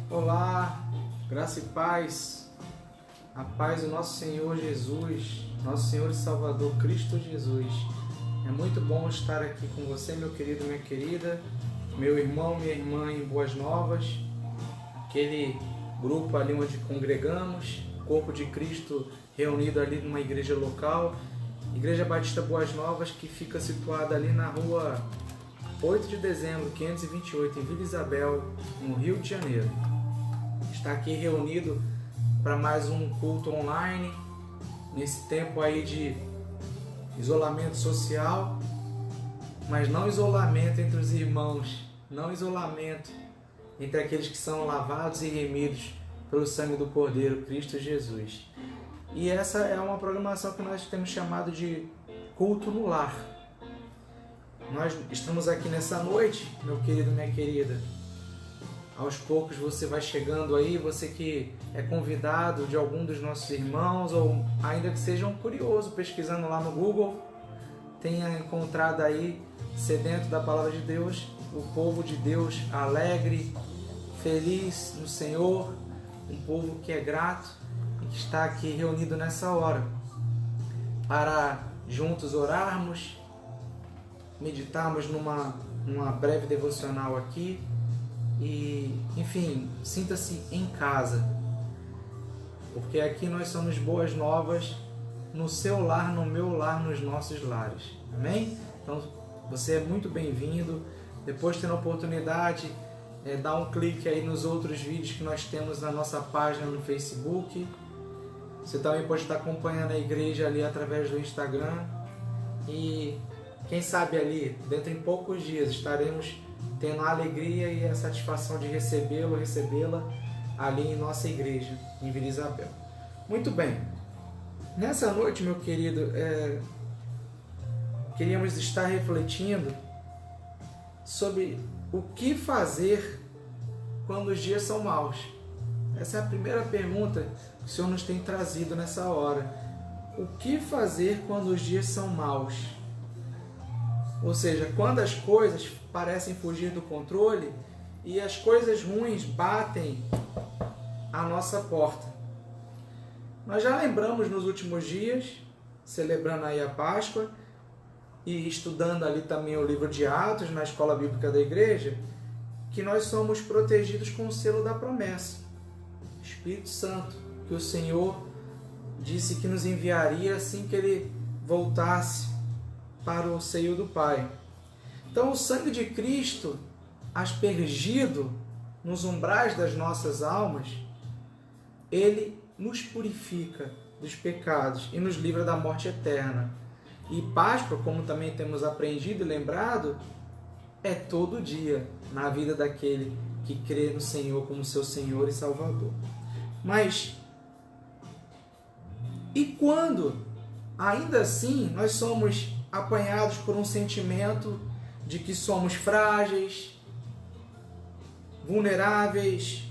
Olá, graça e paz, a paz do nosso Senhor Jesus, nosso Senhor e Salvador Cristo Jesus. É muito bom estar aqui com você, meu querido, minha querida, meu irmão, minha irmã em Boas Novas, aquele grupo ali onde congregamos, o corpo de Cristo reunido ali numa igreja local, Igreja Batista Boas Novas, que fica situada ali na rua 8 de dezembro, 528, em Vila Isabel, no Rio de Janeiro. Está aqui reunido para mais um culto online, nesse tempo aí de isolamento social, mas não isolamento entre os irmãos, não isolamento entre aqueles que são lavados e remidos pelo sangue do Cordeiro, Cristo Jesus. E essa é uma programação que nós temos chamado de culto no lar. Nós estamos aqui nessa noite, meu querido, minha querida. Aos poucos você vai chegando aí, você que é convidado de algum dos nossos irmãos, ou ainda que seja um curioso, pesquisando lá no Google, tenha encontrado aí, sedento da palavra de Deus, o povo de Deus alegre, feliz no Senhor, um povo que é grato e que está aqui reunido nessa hora, para juntos orarmos, meditarmos numa breve devocional aqui. E, enfim, sinta-se em casa, porque aqui nós somos Boas Novas, no seu lar, no meu lar, nos nossos lares, amém? Então, você é muito bem-vindo. Depois, tendo a oportunidade, dá um clique aí nos outros vídeos que nós temos na nossa página no Facebook. Você também pode estar acompanhando a igreja ali através do Instagram. E quem sabe ali, dentro de poucos dias, estaremos tendo a alegria e a satisfação de recebê-la ali em nossa igreja, em Vila Isabel. Muito bem. Nessa noite, meu querido, queríamos estar refletindo sobre o que fazer quando os dias são maus. Essa é a primeira pergunta que o Senhor nos tem trazido nessa hora. O que fazer quando os dias são maus? Ou seja, quando as coisas parecem fugir do controle e as coisas ruins batem à nossa porta. Nós já lembramos nos últimos dias, celebrando aí a Páscoa e estudando ali também o livro de Atos na Escola Bíblica da Igreja, que nós somos protegidos com o selo da promessa, Espírito Santo, que o Senhor disse que nos enviaria assim que Ele voltasse para o seio do Pai. Então, o sangue de Cristo, aspergido nos umbrais das nossas almas, Ele nos purifica dos pecados e nos livra da morte eterna. E Páscoa, como também temos aprendido e lembrado, é todo dia na vida daquele que crê no Senhor como seu Senhor e Salvador. Mas, e quando, ainda assim, nós somos apanhados por um sentimento de que somos frágeis, vulneráveis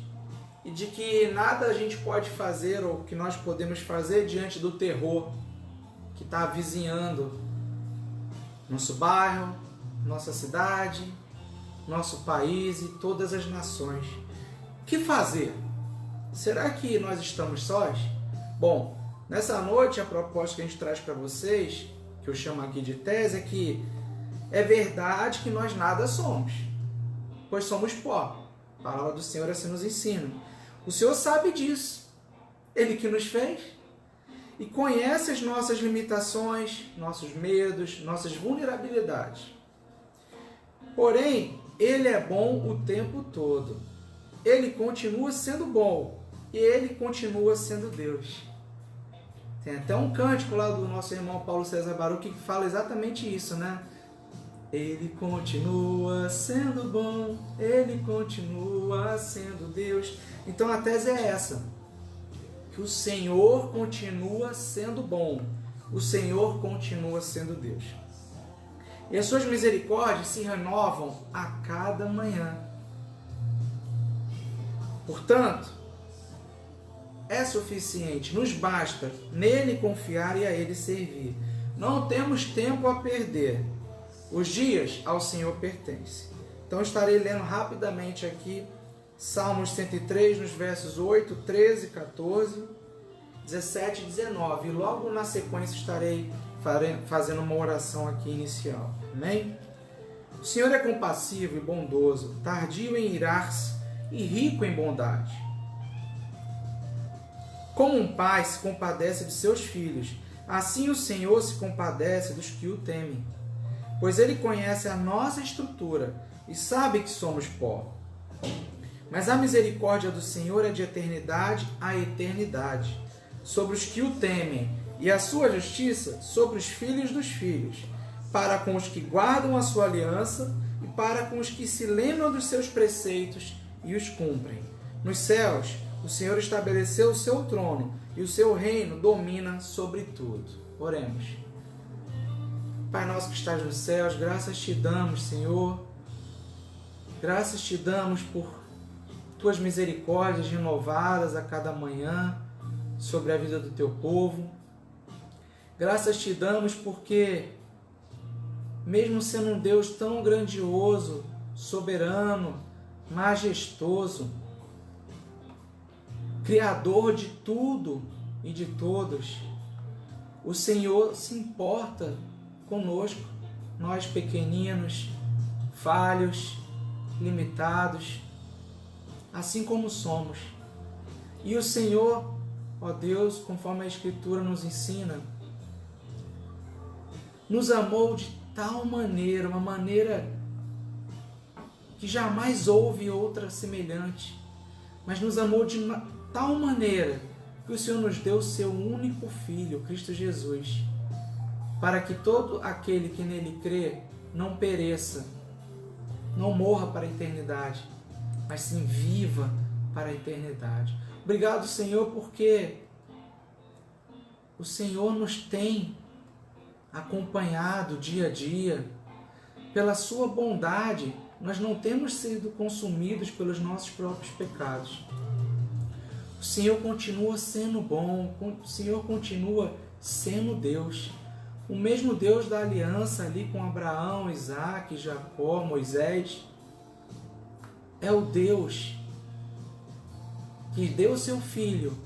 e de que nada a gente pode fazer ou que nós podemos fazer diante do terror que está avizinhando nosso bairro, nossa cidade, nosso país e todas as nações. O que fazer? Será que nós estamos sós? Bom, nessa noite a proposta que a gente traz para vocês, que eu chamo aqui de tese, é que é verdade que nós nada somos, pois somos pó. A palavra do Senhor assim nos ensina. O Senhor sabe disso. Ele que nos fez e conhece as nossas limitações, nossos medos, nossas vulnerabilidades. Porém, Ele é bom o tempo todo. Ele continua sendo bom e Ele continua sendo Deus. Tem até um cântico lá do nosso irmão Paulo César Baruch que fala exatamente isso, né? Ele continua sendo bom, Ele continua sendo Deus. Então a tese é essa, que o Senhor continua sendo bom, o Senhor continua sendo Deus. E as suas misericórdias se renovam a cada manhã. Portanto, é suficiente, nos basta nele confiar e a ele servir. Não temos tempo a perder. Os dias ao Senhor pertencem. Então estarei lendo rapidamente aqui Salmos 103, nos versos 8, 13, 14, 17 e 19. E logo na sequência estarei fazendo uma oração aqui inicial. Amém? O Senhor é compassivo e bondoso, tardio em irar-se e rico em bondade. Como um pai se compadece de seus filhos, assim o Senhor se compadece dos que o temem. Pois Ele conhece a nossa estrutura e sabe que somos pó. Mas a misericórdia do Senhor é de eternidade a eternidade, sobre os que o temem, e a sua justiça sobre os filhos dos filhos, para com os que guardam a sua aliança e para com os que se lembram dos seus preceitos e os cumprem. Nos céus, o Senhor estabeleceu o seu trono e o seu reino domina sobre tudo. Oremos. Pai nosso que estás nos céus, graças te damos, Senhor. Graças te damos por tuas misericórdias renovadas a cada manhã sobre a vida do teu povo. Graças te damos porque, mesmo sendo um Deus tão grandioso, soberano, majestoso, Criador de tudo e de todos, o Senhor se importa conosco, nós pequeninos, falhos, limitados, assim como somos. E o Senhor, ó Deus, conforme a Escritura nos ensina, nos amou de tal maneira, uma maneira que jamais houve outra semelhante, mas nos amou de tal maneira que o Senhor nos deu o seu único Filho, Cristo Jesus, para que todo aquele que nele crê não pereça, não morra para a eternidade, mas sim viva para a eternidade. Obrigado, Senhor, porque o Senhor nos tem acompanhado dia a dia. Pela sua bondade, nós não temos sido consumidos pelos nossos próprios pecados. O Senhor continua sendo bom, o Senhor continua sendo Deus. O mesmo Deus da aliança ali com Abraão, Isaque, Jacó, Moisés, é o Deus que deu o seu Filho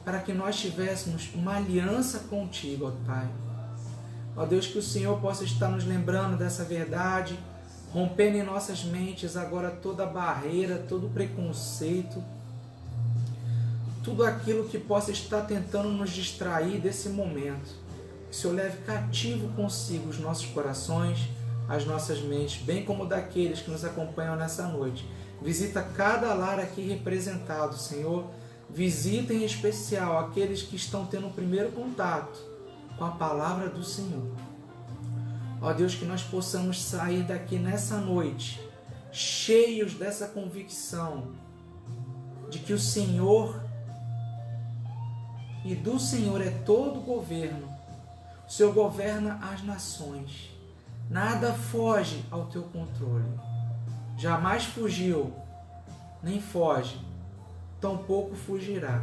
para que nós tivéssemos uma aliança contigo, ó Pai. Ó Deus, que o Senhor possa estar nos lembrando dessa verdade, rompendo em nossas mentes agora toda barreira, todo preconceito, tudo aquilo que possa estar tentando nos distrair desse momento. Que o Senhor leve cativo consigo os nossos corações, as nossas mentes, bem como daqueles que nos acompanham nessa noite. Visita cada lar aqui representado, Senhor. Visita em especial aqueles que estão tendo o primeiro contato com a palavra do Senhor. Ó Deus, que nós possamos sair daqui nessa noite cheios dessa convicção de que o Senhor e do Senhor é todo o governo. O Senhor governa as nações. Nada foge ao teu controle. Jamais fugiu, nem foge, tampouco fugirá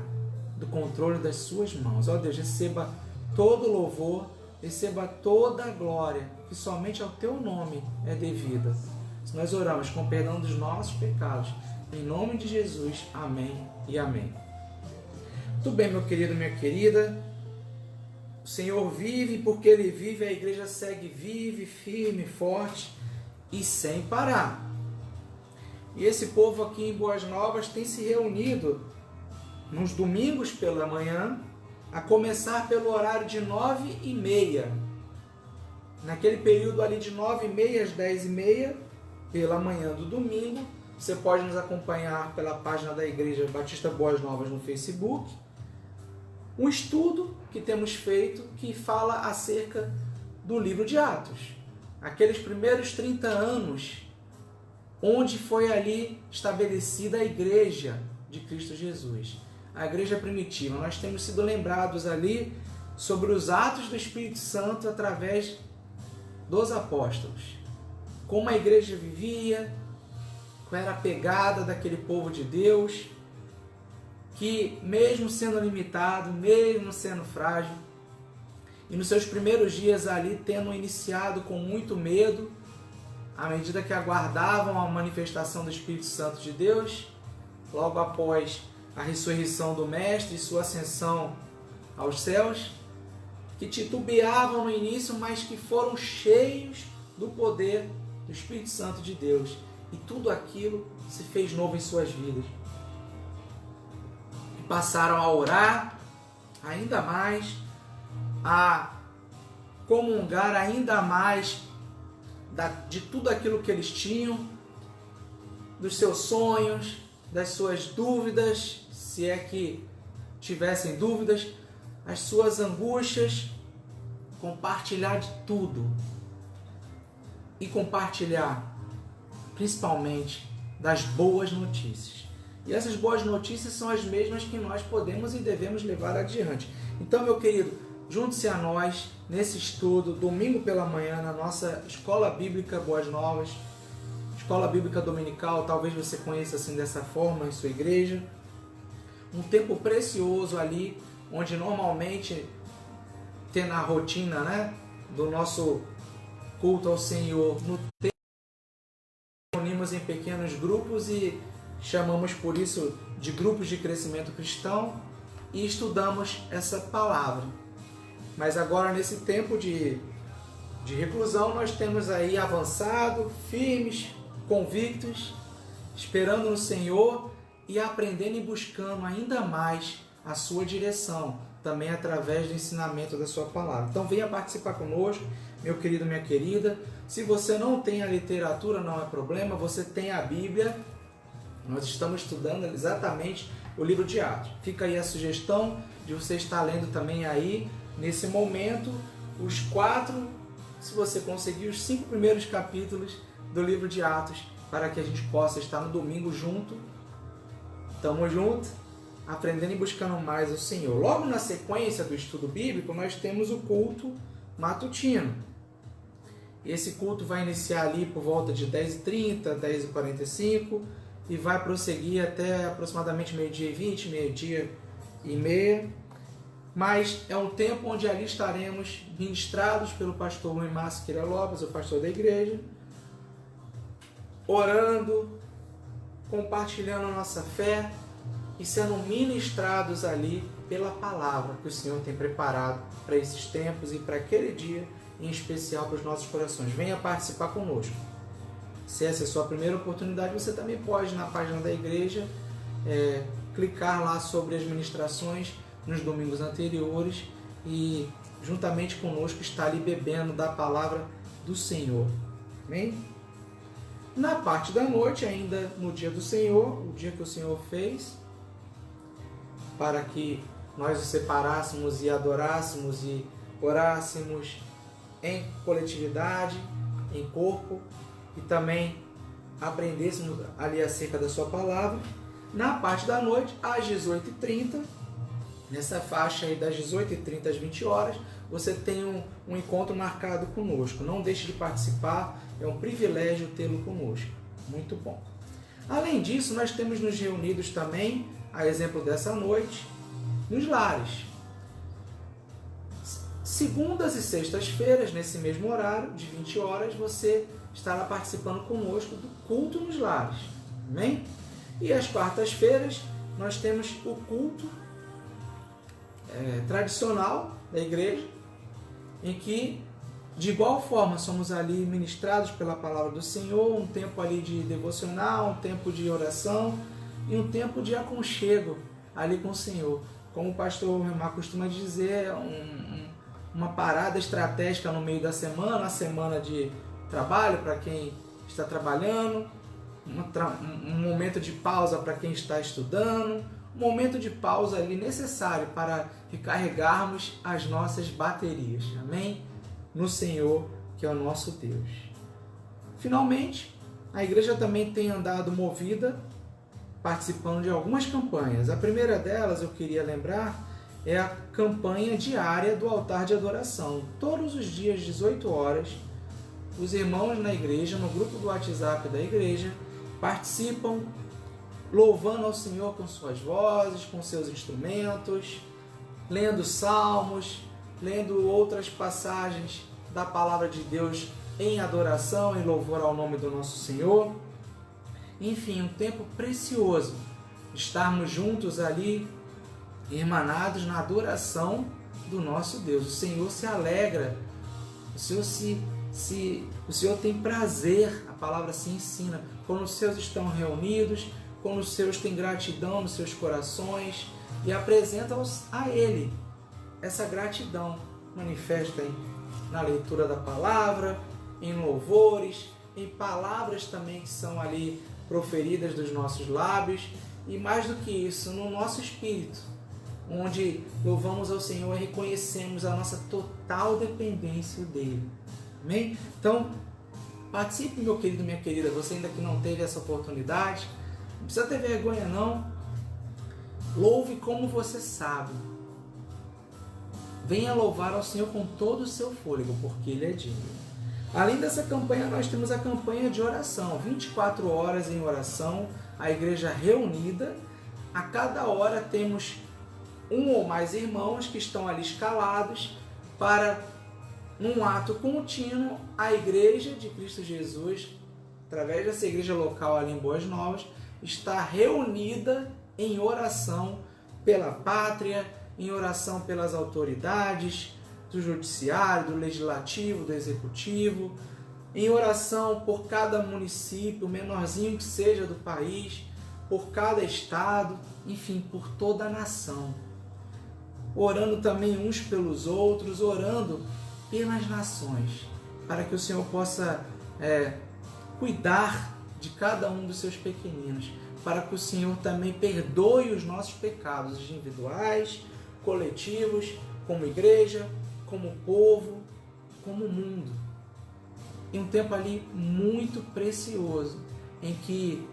do controle das suas mãos. Ó Deus, receba todo o louvor, receba toda a glória, que somente ao teu nome é devida. Nós oramos com perdão dos nossos pecados. Em nome de Jesus, amém e amém. Muito bem, meu querido, minha querida. O Senhor vive, porque Ele vive, a igreja segue vive, firme, forte e sem parar. E esse povo aqui em Boas Novas tem se reunido nos domingos pela manhã, a começar pelo horário de 9h30. Naquele período ali de 9h30 às 10h30, pela manhã do domingo, você pode nos acompanhar pela página da Igreja Batista Boas Novas no Facebook. Um estudo que temos feito que fala acerca do livro de Atos. Aqueles primeiros 30 anos, onde foi ali estabelecida a igreja de Cristo Jesus. A igreja primitiva. Nós temos sido lembrados ali sobre os atos do Espírito Santo através dos apóstolos. Como a igreja vivia, qual era a pegada daquele povo de Deus, que mesmo sendo limitado, mesmo sendo frágil, e nos seus primeiros dias ali tendo iniciado com muito medo, à medida que aguardavam a manifestação do Espírito Santo de Deus, logo após a ressurreição do Mestre e sua ascensão aos céus, que titubeavam no início, mas que foram cheios do poder do Espírito Santo de Deus. E tudo aquilo se fez novo em suas vidas. E passaram a orar ainda mais, a comungar ainda mais de tudo aquilo que eles tinham, dos seus sonhos, das suas dúvidas, se é que tivessem dúvidas, as suas angústias, compartilhar de tudo. E compartilhar principalmente das boas notícias. E essas boas notícias são as mesmas que nós podemos e devemos levar adiante. Então, meu querido, junte-se a nós nesse estudo, domingo pela manhã, na nossa Escola Bíblica Boas Novas, Escola Bíblica Dominical, talvez você conheça assim dessa forma em sua igreja. Um tempo precioso ali, onde normalmente tem na rotina, né, do nosso culto ao Senhor, no tempo reunimos em pequenos grupos e chamamos por isso de grupos de crescimento cristão e estudamos essa palavra. Mas agora nesse tempo de reclusão nós temos aí avançado, firmes, convictos, esperando no Senhor e aprendendo e buscando ainda mais a sua direção, também através do ensinamento da sua palavra. Então venha participar conosco, meu querido, minha querida. Se você não tem a literatura, não é problema, você tem a Bíblia. Nós estamos estudando exatamente o livro de Atos. Fica aí a sugestão de você estar lendo também aí, nesse momento, os 4, se você conseguir, os 5 primeiros capítulos do livro de Atos, para que a gente possa estar no domingo junto. Tamo junto, aprendendo e buscando mais o Senhor. Logo na sequência do estudo bíblico, nós temos o culto matutino. Esse culto vai iniciar ali por volta de 10h30, 10h45 e vai prosseguir até aproximadamente meio-dia e 20, meio-dia e meia. Mas é um tempo onde ali estaremos ministrados pelo pastor Rui Márcio Queira Lopes, o pastor da igreja, orando, compartilhando a nossa fé e sendo ministrados ali pela palavra que o Senhor tem preparado para esses tempos e para aquele dia, em especial para os nossos corações. Venha participar conosco. Se essa é a sua primeira oportunidade, você também pode, na página da igreja, clicar lá sobre as ministrações nos domingos anteriores e, juntamente conosco, estar ali bebendo da palavra do Senhor. Amém? Na parte da noite, ainda no dia do Senhor, o dia que o Senhor fez, para que nós o separássemos e adorássemos e orássemos em coletividade, em corpo, e também aprendêssemos ali acerca da sua palavra. Na parte da noite, às 18h30, nessa faixa aí das 18h30 às 20 horas, você tem um encontro marcado conosco. Não deixe de participar, é um privilégio tê-lo conosco. Muito bom. Além disso, nós temos nos reunidos também, a exemplo dessa noite, nos lares. Segundas e sextas-feiras, nesse mesmo horário, de 20 horas, você estará participando conosco do culto nos lares. Amém? E às quartas-feiras, nós temos o culto tradicional da igreja, em que, de igual forma, somos ali ministrados pela palavra do Senhor, um tempo ali de devocional, um tempo de oração e um tempo de aconchego ali com o Senhor. Como o pastor Remar costuma dizer, uma parada estratégica no meio da semana, a semana de trabalho para quem está trabalhando, um momento de pausa para quem está estudando, um momento de pausa ali necessário para recarregarmos as nossas baterias, amém? No Senhor, que é o nosso Deus. Finalmente, a igreja também tem andado movida, participando de algumas campanhas. A primeira delas, eu queria lembrar, é a campanha diária do altar de adoração. Todos os dias, 18 horas, os irmãos na igreja, no grupo do WhatsApp da igreja, participam louvando ao Senhor com suas vozes, com seus instrumentos, lendo salmos, lendo outras passagens da palavra de Deus em adoração, em louvor ao nome do nosso Senhor. Enfim, um tempo precioso, estarmos juntos ali, irmanados na adoração do nosso Deus. O Senhor se alegra, o Senhor tem prazer, a palavra se ensina, quando os seus estão reunidos, quando os seus têm gratidão nos seus corações e apresentam a Ele essa gratidão. Manifesta na leitura da palavra, em louvores, em palavras também que são ali proferidas dos nossos lábios e mais do que isso, no nosso espírito, onde louvamos ao Senhor e reconhecemos a nossa total dependência dEle. Amém? Então, participe, meu querido, minha querida, você ainda que não teve essa oportunidade, não precisa ter vergonha não, louve como você sabe. Venha louvar ao Senhor com todo o seu fôlego, porque Ele é digno. Além dessa campanha, nós temos a campanha de oração, 24 horas em oração, a igreja reunida. A cada hora temos um ou mais irmãos que estão ali escalados para, num ato contínuo, a igreja de Cristo Jesus, através dessa igreja local ali em Boas Novas, está reunida em oração pela pátria, em oração pelas autoridades do judiciário, do legislativo, do executivo, em oração por cada município, menorzinho que seja do país, por cada estado, enfim, por toda a nação. Orando também uns pelos outros, orando pelas nações, para que o Senhor possa cuidar de cada um dos seus pequeninos, para que o Senhor também perdoe os nossos pecados individuais, coletivos, como igreja, como povo, como mundo. Em um tempo ali muito precioso, em que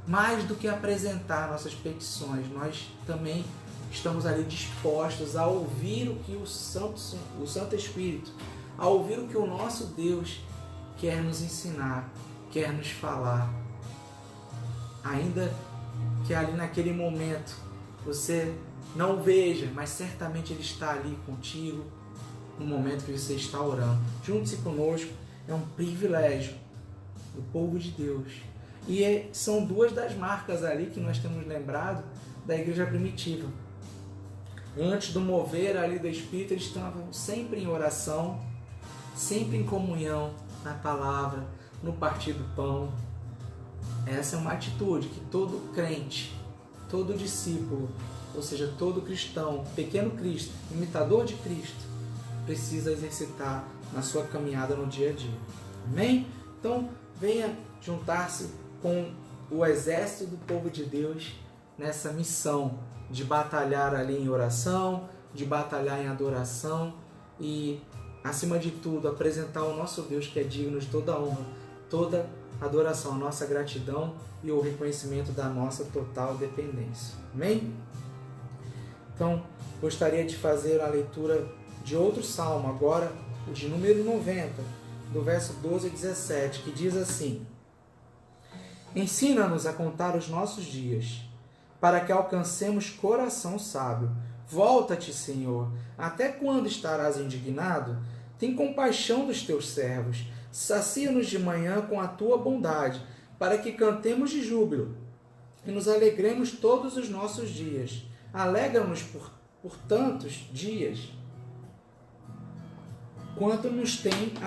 mais do que apresentar nossas petições, nós também estamos ali dispostos a ouvir o que o Santo Espírito, a ouvir o que o nosso Deus quer nos ensinar, quer nos falar. Ainda que ali naquele momento você não veja, mas certamente Ele está ali contigo no momento que você está orando. Junte-se conosco, é um privilégio do povo de Deus. E são duas das marcas ali que nós temos lembrado da igreja primitiva. Antes do mover ali do Espírito, eles estavam sempre em oração, sempre em comunhão na palavra, no partir do pão. Essa é uma atitude que todo crente, todo discípulo, ou seja, todo cristão, pequeno Cristo, imitador de Cristo, precisa exercitar na sua caminhada no dia a dia. Amém? Então, venha juntar-se com o exército do povo de Deus nessa missão de batalhar ali em oração, de batalhar em adoração e, acima de tudo, apresentar o nosso Deus que é digno de toda honra, toda adoração, a nossa gratidão e o reconhecimento da nossa total dependência. Amém? Então, gostaria de fazer a leitura de outro salmo, agora o de número 90, do verso 12 a 17, que diz assim: Ensina-nos a contar os nossos dias, para que alcancemos coração sábio. Volta-te, Senhor, até quando estarás indignado? Tem compaixão dos teus servos, sacia-nos de manhã com a tua bondade, para que cantemos de júbilo e nos alegremos todos os nossos dias. Alegra-nos por tantos dias, quanto nos tens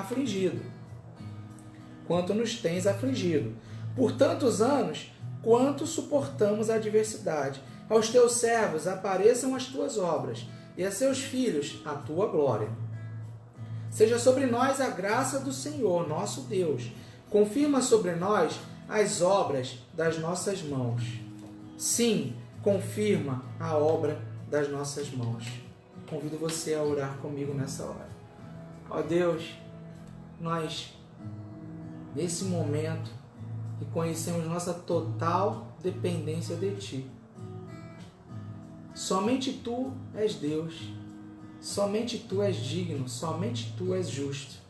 afligido. Por tantos anos, quanto suportamos a adversidade. Aos teus servos apareçam as tuas obras, e a seus filhos a tua glória. Seja sobre nós a graça do Senhor, nosso Deus. Confirma sobre nós as obras das nossas mãos. Sim, confirma a obra das nossas mãos. Convido você a orar comigo nessa hora. Ó Deus, nós, nesse momento, reconhecemos nossa total dependência de Ti. Somente Tu és Deus, somente Tu és digno, somente Tu és justo.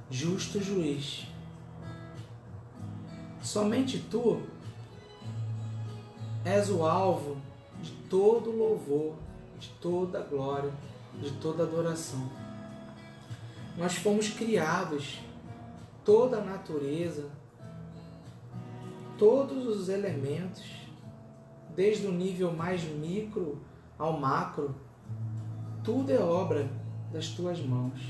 Justo juiz. Somente Tu és o alvo de todo louvor, de toda glória, de toda adoração. Nós fomos criados, toda a natureza, todos os elementos, desde o nível mais micro ao macro, tudo é obra das tuas mãos.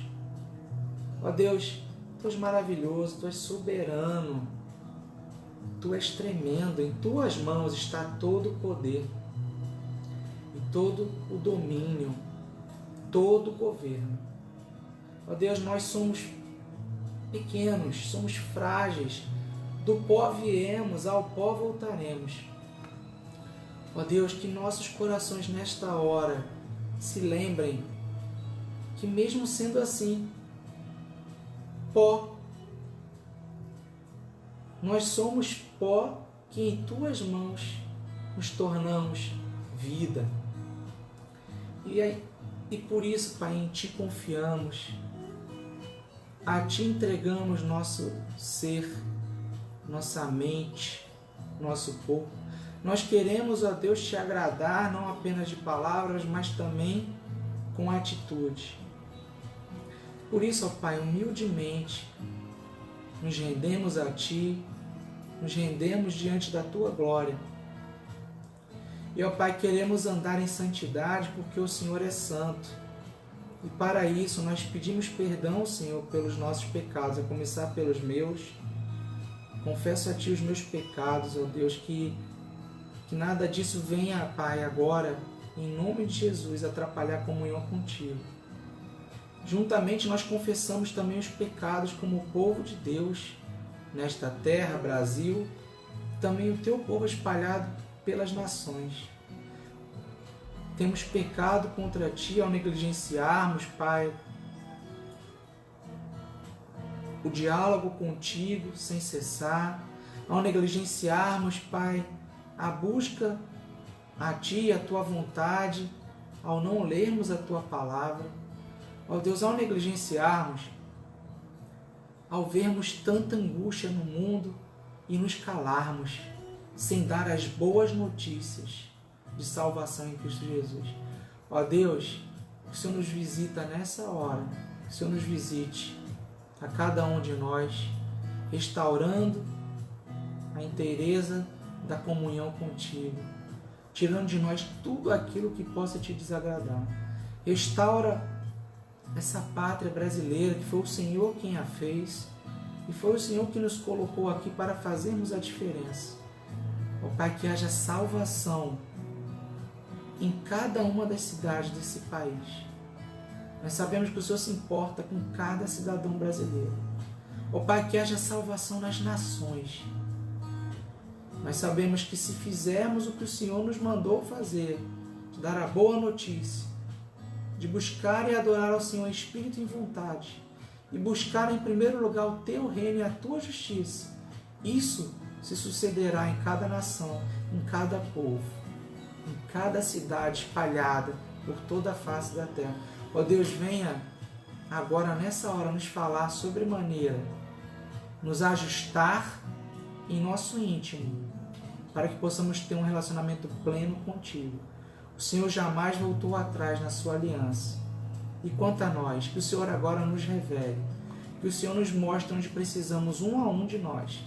Ó Deus, Tu és maravilhoso, Tu és soberano, Tu és tremendo, em Tuas mãos está todo o poder, e todo o domínio, todo o governo. Ó Deus, nós somos pequenos, somos frágeis, do pó viemos, ao pó voltaremos. Ó Deus, que nossos corações nesta hora se lembrem que mesmo sendo assim, pó, nós somos pó que em Tuas mãos nos tornamos vida. E por isso, Pai, em Ti confiamos, a Ti entregamos nosso ser, nossa mente, nosso corpo. Nós queremos, ó Deus, Te agradar, não apenas de palavras, mas também com atitude. Por isso, ó Pai, humildemente, nos rendemos a Ti, nos rendemos diante da Tua glória. E, ó Pai, queremos andar em santidade porque o Senhor é santo. E para isso nós pedimos perdão, Senhor, pelos nossos pecados, a começar pelos meus. Confesso a Ti os meus pecados, ó Deus, que nada disso venha, Pai, agora, em nome de Jesus, atrapalhar a comunhão contigo. Juntamente nós confessamos também os pecados como povo de Deus nesta terra, Brasil, também o Teu povo espalhado pelas nações. Temos pecado contra Ti ao negligenciarmos, Pai, o diálogo contigo sem cessar, ao negligenciarmos, Pai, a busca a Ti e a Tua vontade, ao não lermos a Tua palavra. Ó Deus, ao negligenciarmos, ao vermos tanta angústia no mundo e nos calarmos, sem dar as boas notícias de salvação em Cristo Jesus. Ó Deus, que o Senhor nos visita nessa hora, que o Senhor nos visite a cada um de nós, restaurando a inteireza da comunhão contigo, tirando de nós tudo aquilo que possa Te desagradar. Restaura essa pátria brasileira, que foi o Senhor quem a fez, e foi o Senhor que nos colocou aqui para fazermos a diferença. Ó Pai, que haja salvação em cada uma das cidades desse país. Nós sabemos que o Senhor se importa com cada cidadão brasileiro. Ó Pai, que haja salvação nas nações. Nós sabemos que se fizermos o que o Senhor nos mandou fazer, de dar a boa notícia, de buscar e adorar ao Senhor em espírito e em vontade, e buscar em primeiro lugar o Teu reino e a Tua justiça, isso se sucederá em cada nação, em cada povo, em cada cidade espalhada por toda a face da terra. Ó Deus, venha agora nessa hora nos falar sobremaneira, nos ajustar em nosso íntimo, para que possamos ter um relacionamento pleno contigo. O Senhor jamais voltou atrás na sua aliança. E quanto a nós, que o Senhor agora nos revele, que o Senhor nos mostre onde precisamos um a um de nós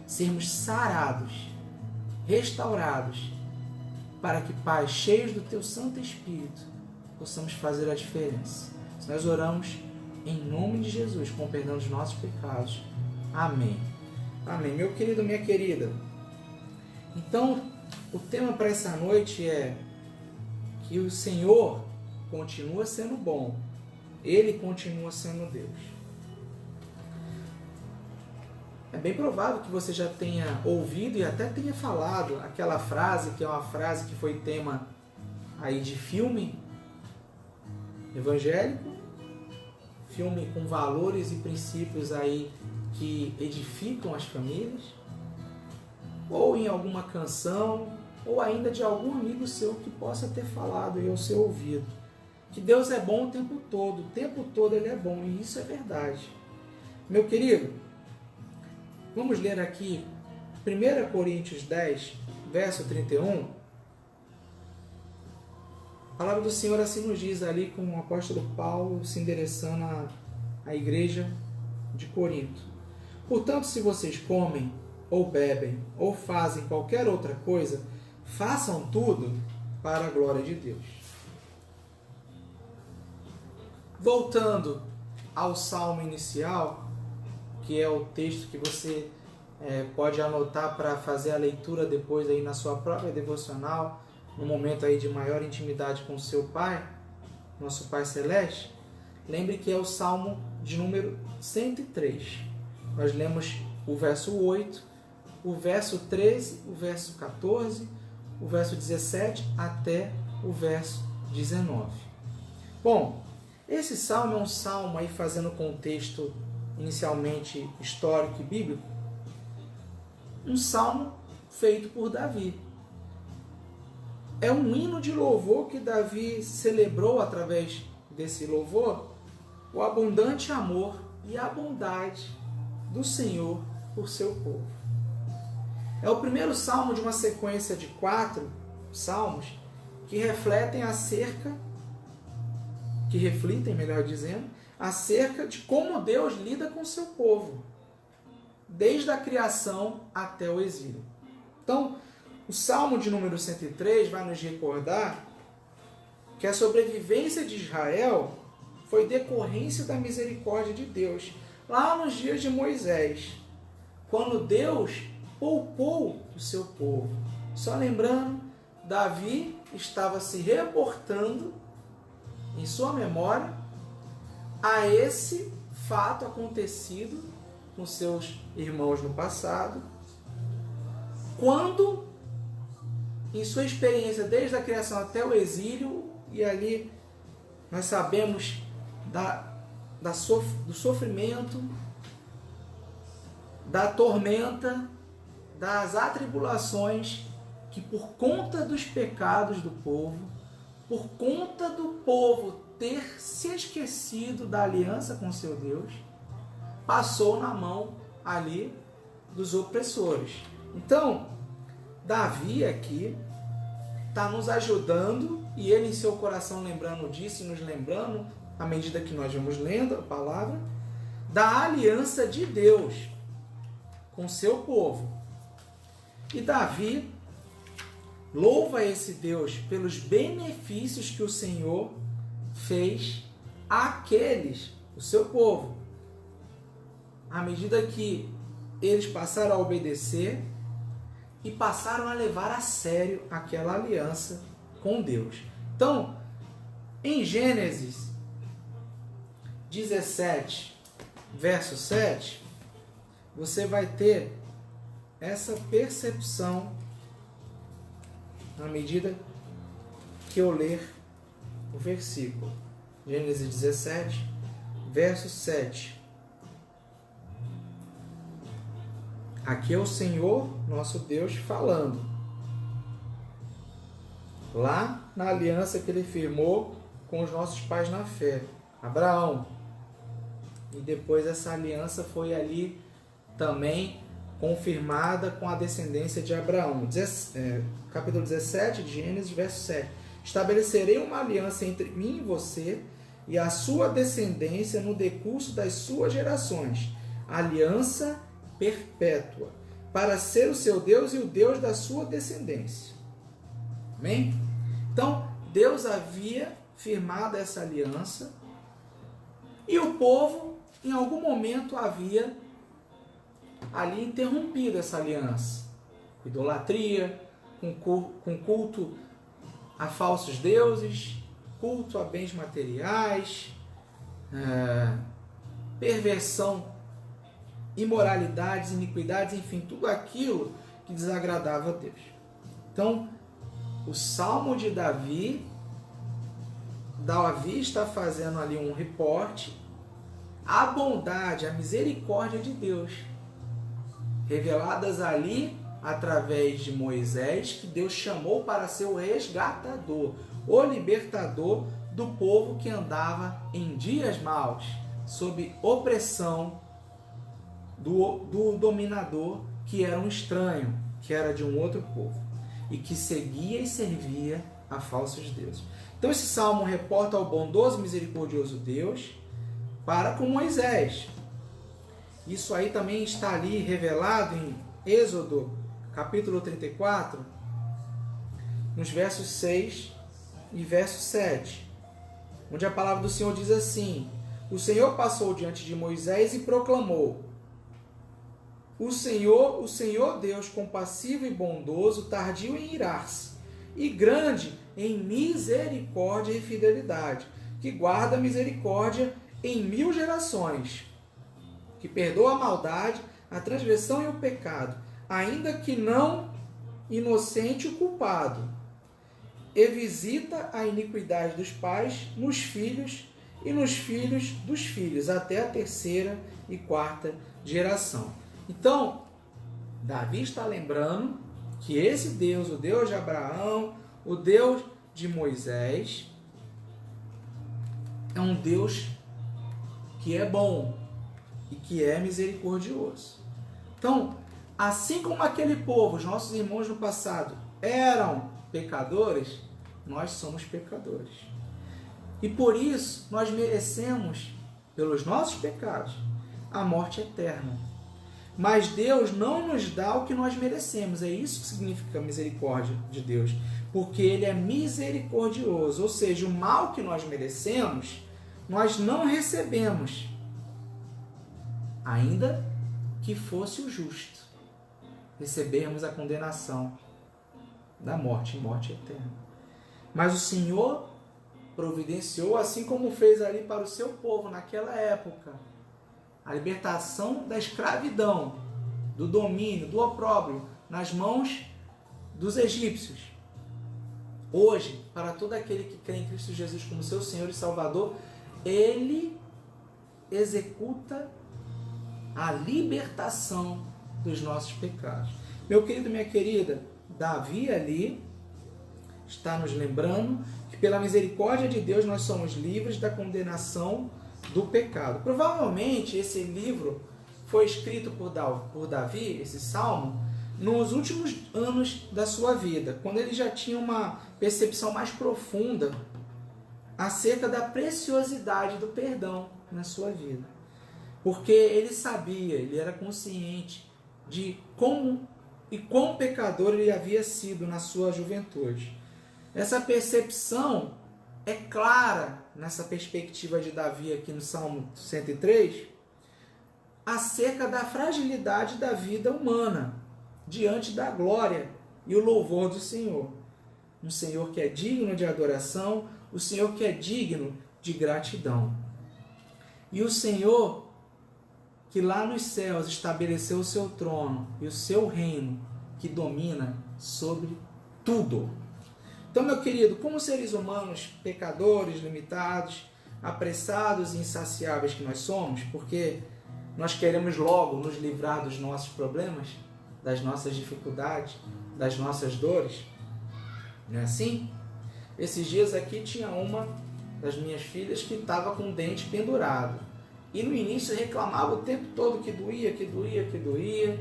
sermos sarados, restaurados, para que, Pai, cheios do Teu Santo Espírito, possamos fazer a diferença. Nós oramos em nome de Jesus, com o perdão dos nossos pecados. Amém. Amém. Meu querido, minha querida, então, o tema para essa noite é que o Senhor continua sendo bom. Ele continua sendo Deus. É bem provável que você já tenha ouvido e até tenha falado aquela frase, que é uma frase que foi tema aí de filme evangélico, filme com valores e princípios aí que edificam as famílias, ou em alguma canção, ou ainda de algum amigo seu que possa ter falado aí ao seu ouvido. Que Deus é bom o tempo todo Ele é bom, e isso é verdade. Meu querido, vamos ler aqui 1 Coríntios 10, verso 31. A palavra do Senhor assim nos diz ali, com o apóstolo Paulo se endereçando à igreja de Corinto: portanto, se vocês comem, ou bebem, ou fazem qualquer outra coisa, façam tudo para a glória de Deus. Voltando ao salmo inicial, que é o texto que você pode anotar para fazer a leitura depois aí na sua própria devocional, no momento aí de maior intimidade com o seu Pai, nosso Pai Celeste. Lembre que é o salmo de número 103. Nós lemos o verso 8, o verso 13, o verso 14, o verso 17 até o verso 19. Bom, esse salmo é um salmo aí fazendo contexto inicialmente histórico e bíblico, um salmo feito por Davi. É um hino de louvor que Davi celebrou através desse louvor o abundante amor e a bondade do Senhor por seu povo. É o primeiro salmo de uma sequência de 4 salmos que refletem acerca de como Deus lida com seu povo, desde a criação até o exílio. Então, o Salmo de número 103 vai nos recordar que a sobrevivência de Israel foi decorrência da misericórdia de Deus, lá nos dias de Moisés, quando Deus poupou o seu povo. Só lembrando, Davi estava se reportando em sua memória a esse fato acontecido com seus irmãos no passado, quando, em sua experiência desde a criação até o exílio, e ali nós sabemos do sofrimento, da tormenta, das atribulações que, por conta dos pecados do povo, por conta do povo ter se esquecido da aliança com seu Deus, passou na mão ali dos opressores. Então, Davi aqui está nos ajudando, e ele em seu coração lembrando disso e nos lembrando, à medida que nós vamos lendo a palavra, da aliança de Deus com seu povo. E Davi louva esse Deus pelos benefícios que o Senhor fez àqueles, o seu povo, à medida que eles passaram a obedecer e passaram a levar a sério aquela aliança com Deus. Então, em Gênesis 17, verso 7, você vai ter essa percepção à medida que eu ler o versículo. Gênesis 17, verso 7. Aqui é o Senhor, nosso Deus, falando. Lá na aliança que ele firmou com os nossos pais na fé, Abraão. E depois essa aliança foi ali também confirmada com a descendência de Abraão. Capítulo 17 de Gênesis, verso 7. Estabelecerei uma aliança entre mim e você e a sua descendência no decurso das suas gerações. Aliança perpétua, para ser o seu Deus e o Deus da sua descendência. Amém? Então, Deus havia firmado essa aliança e o povo, em algum momento, havia ali interrompido essa aliança. Idolatria, com culto a falsos deuses, culto a bens materiais, perversão, imoralidades, iniquidades, enfim, tudo aquilo que desagradava a Deus. Então, o Salmo de Davi está fazendo ali um reporte à bondade, à misericórdia de Deus, reveladas ali através de Moisés, que Deus chamou para ser o resgatador, o libertador do povo que andava em dias maus, sob opressão do dominador, que era um estranho, que era de um outro povo, e que seguia e servia a falsos deuses. Então esse salmo reporta ao bondoso e misericordioso Deus, para com Moisés. Isso aí também está ali revelado em Êxodo, capítulo 34, nos versos 6 e verso 7, onde a palavra do Senhor diz assim: o Senhor passou diante de Moisés e proclamou: o Senhor Deus compassivo e bondoso, tardio em irar-se, e grande em misericórdia e fidelidade, que guarda misericórdia em 1000 gerações, que perdoa a maldade, a transgressão e o pecado, ainda que não inocente o culpado, e visita a iniquidade dos pais nos filhos e nos filhos dos filhos, até a 3ª e 4ª geração. Então, Davi está lembrando que esse Deus, o Deus de Abraão, o Deus de Moisés, é um Deus que é bom e que é misericordioso. Então, assim como aquele povo, os nossos irmãos no passado, eram pecadores, nós somos pecadores. E por isso, nós merecemos, pelos nossos pecados, a morte eterna. Mas Deus não nos dá o que nós merecemos. É isso que significa a misericórdia de Deus. Porque Ele é misericordioso. Ou seja, o mal que nós merecemos, nós não recebemos. Ainda que fosse o justo. Recebermos a condenação da morte, morte eterna. Mas o Senhor providenciou, assim como fez ali para o seu povo naquela época, a libertação da escravidão, do domínio, do opróbrio, nas mãos dos egípcios. Hoje, para todo aquele que crê em Cristo Jesus como seu Senhor e Salvador, Ele executa a libertação dos nossos pecados. Meu querido, minha querida, Davi ali está nos lembrando que pela misericórdia de Deus nós somos livres da condenação do pecado. Provavelmente esse livro foi escrito por Davi, esse salmo, nos últimos anos da sua vida, quando ele já tinha uma percepção mais profunda acerca da preciosidade do perdão na sua vida. Porque ele sabia, ele era consciente de como e quão pecador ele havia sido na sua juventude. Essa percepção é clara nessa perspectiva de Davi aqui no Salmo 103, acerca da fragilidade da vida humana diante da glória e o louvor do Senhor. Um Senhor que é digno de adoração, o Senhor que é digno de gratidão. E o Senhor que lá nos céus estabeleceu o seu trono e o seu reino, que domina sobre tudo. Então, meu querido, como seres humanos, pecadores, limitados, apressados e insaciáveis que nós somos, porque nós queremos logo nos livrar dos nossos problemas, das nossas dificuldades, das nossas dores, não é assim? Esses dias aqui tinha uma das minhas filhas que estava com o dente pendurado. E no início reclamava o tempo todo que doía, que doía, que doía.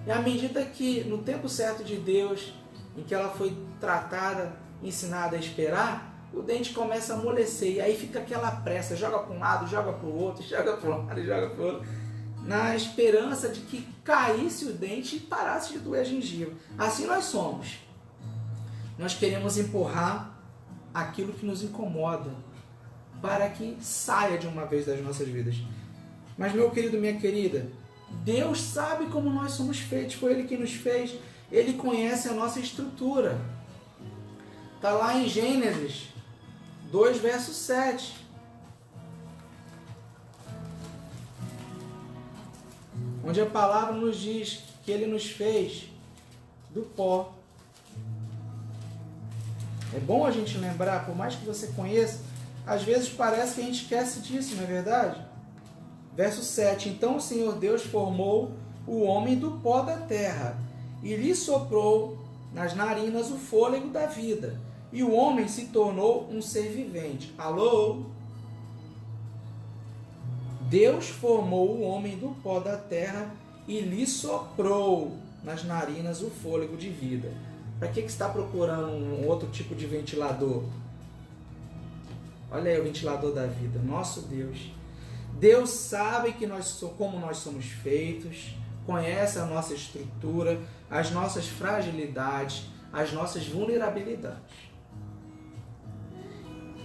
E à medida que, no tempo certo de Deus, em que ela foi tratada, ensinada a esperar, o dente começa a amolecer. E aí fica aquela pressa, joga para um lado, joga para o outro, joga para um lado, joga para o outro, na esperança de que caísse o dente e parasse de doer a gengiva. Assim nós somos. Nós queremos empurrar aquilo que nos incomoda para que saia de uma vez das nossas vidas. Mas, meu querido, minha querida, Deus sabe como nós somos feitos, foi Ele que nos fez, Ele conhece a nossa estrutura. Está lá em Gênesis 2, verso 7. Onde a palavra nos diz que Ele nos fez do pó. É bom a gente lembrar, por mais que você conheça, às vezes parece que a gente esquece disso, não é verdade? Verso 7. Então o Senhor Deus formou o homem do pó da terra e lhe soprou nas narinas o fôlego da vida. E o homem se tornou um ser vivente. Alô? Deus formou o homem do pó da terra e lhe soprou nas narinas o fôlego de vida. Para que você está procurando um outro tipo de ventilador? Olha aí o ventilador da vida, nosso Deus. Deus sabe que como nós somos feitos, conhece a nossa estrutura, as nossas fragilidades, as nossas vulnerabilidades.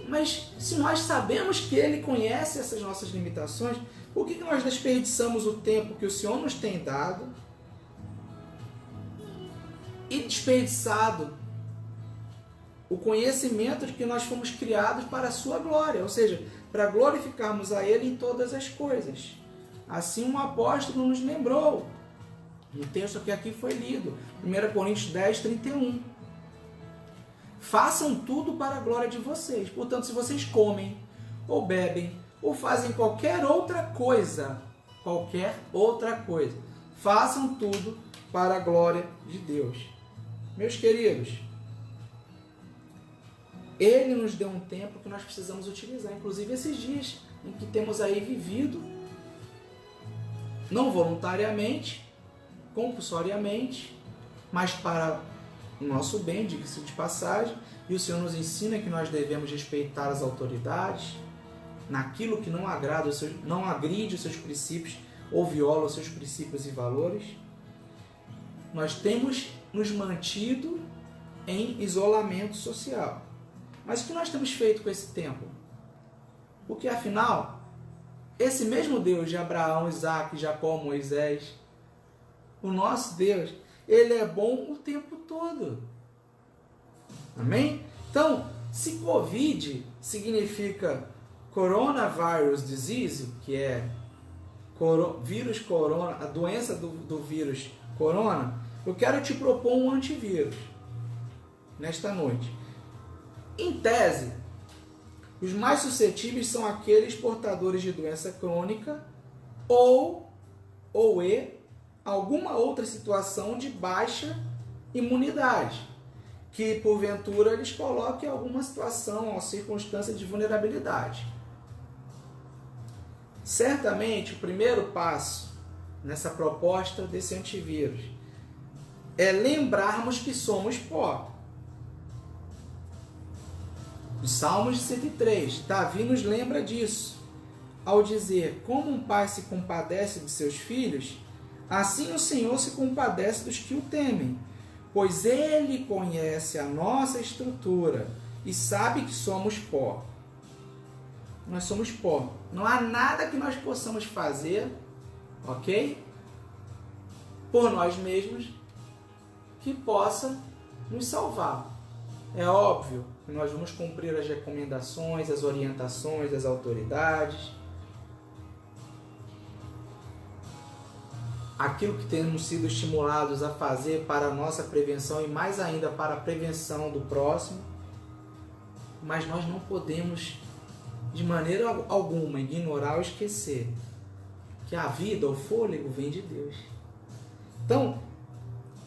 Mas se nós sabemos que Ele conhece essas nossas limitações, por que nós desperdiçamos o tempo que o Senhor nos tem dado e desperdiçado o conhecimento de que nós fomos criados para a sua glória, ou seja, para glorificarmos a Ele em todas as coisas? Assim um apóstolo nos lembrou, no texto que aqui foi lido, 1 Coríntios 10, 31. Façam tudo para a glória de vocês. Portanto, se vocês comem, ou bebem, ou fazem qualquer outra coisa, façam tudo para a glória de Deus. Meus queridos, Ele nos deu um tempo que nós precisamos utilizar, inclusive esses dias em que temos aí vivido, não voluntariamente, compulsoriamente, mas para o nosso bem, diga-se de passagem, e o Senhor nos ensina que nós devemos respeitar as autoridades, naquilo que não agrada, não agride os seus princípios ou viola os seus princípios e valores. Nós temos nos mantido em isolamento social. Mas o que nós temos feito com esse tempo? Porque afinal, esse mesmo Deus de Abraão, Isaac, Jacó, Moisés, o nosso Deus, Ele é bom o tempo todo. Amém? Então, se Covid significa Coronavirus Disease, que é vírus corona, a doença do vírus corona, eu quero te propor um antivírus nesta noite. Em tese, os mais suscetíveis são aqueles portadores de doença crônica ou alguma outra situação de baixa imunidade, que porventura lhes coloque em alguma situação ou circunstância de vulnerabilidade. Certamente, o primeiro passo nessa proposta desse antivírus é lembrarmos que somos pó. Os Salmos 103, Davi nos lembra disso, ao dizer: como um pai se compadece de seus filhos, assim o Senhor se compadece dos que o temem, pois Ele conhece a nossa estrutura e sabe que somos pó. Nós somos pó. Não há nada que nós possamos fazer, ok? Por nós mesmos, que possa nos salvar. É óbvio que nós vamos cumprir as recomendações, as orientações das autoridades, aquilo que temos sido estimulados a fazer para a nossa prevenção e mais ainda para a prevenção do próximo, mas nós não podemos de maneira alguma ignorar ou esquecer que a vida, o fôlego, vem de Deus. Então,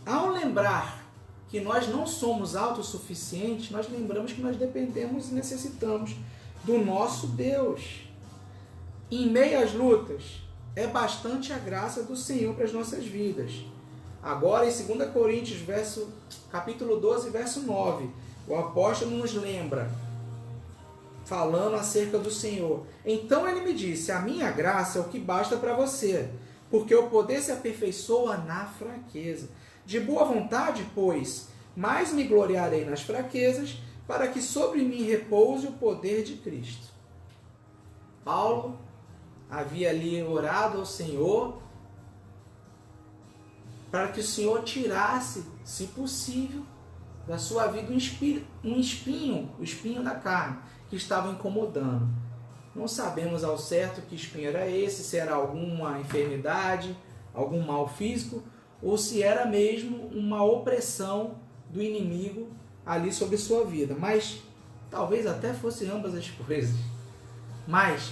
ao lembrar que nós não somos autossuficientes, nós lembramos que nós dependemos e necessitamos do nosso Deus. Em meio às lutas, é bastante a graça do Senhor para as nossas vidas. Agora, em 2 Coríntios, capítulo 12, verso 9, o apóstolo nos lembra, falando acerca do Senhor: então ele me disse, a minha graça é o que basta para você, porque o poder se aperfeiçoa na fraqueza. De boa vontade, pois, mais me gloriarei nas fraquezas, para que sobre mim repouse o poder de Cristo. Paulo havia ali orado ao Senhor para que o Senhor tirasse, se possível, da sua vida um espinho, o espinho da carne, que estava incomodando. Não sabemos ao certo que espinho era esse, se era alguma enfermidade, algum mal físico, ou se era mesmo uma opressão do inimigo ali sobre sua vida. Mas talvez até fosse ambas as coisas. Mas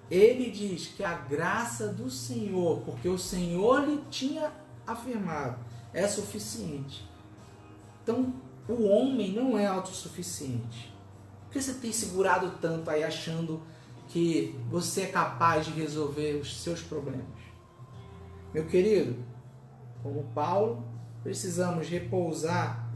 ele diz que a graça do Senhor, porque o Senhor lhe tinha afirmado, é suficiente. Então, o homem não é autossuficiente. Por que você tem segurado tanto aí achando que você é capaz de resolver os seus problemas? Meu querido, como Paulo, precisamos repousar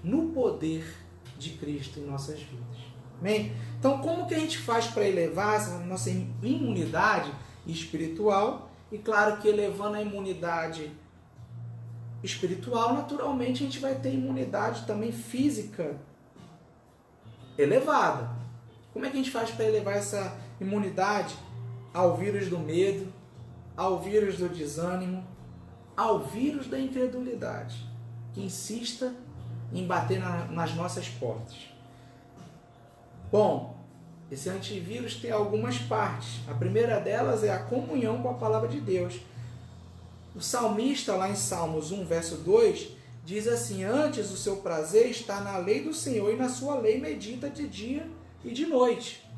no poder de Cristo em nossas vidas. Amém? Então, como que a gente faz para elevar essa nossa imunidade espiritual? E claro que elevando a imunidade espiritual, naturalmente a gente vai ter imunidade também física elevada. Como é que a gente faz para elevar essa imunidade ao vírus do medo, ao vírus do desânimo, ao vírus da incredulidade, que insista em bater nas nossas portas? Bom, esse antivírus tem algumas partes. A primeira delas é a comunhão com a palavra de Deus. O salmista, lá em Salmos 1, verso 2, diz assim: antes o seu prazer está na lei do Senhor, e na sua lei medita de dia e de noite.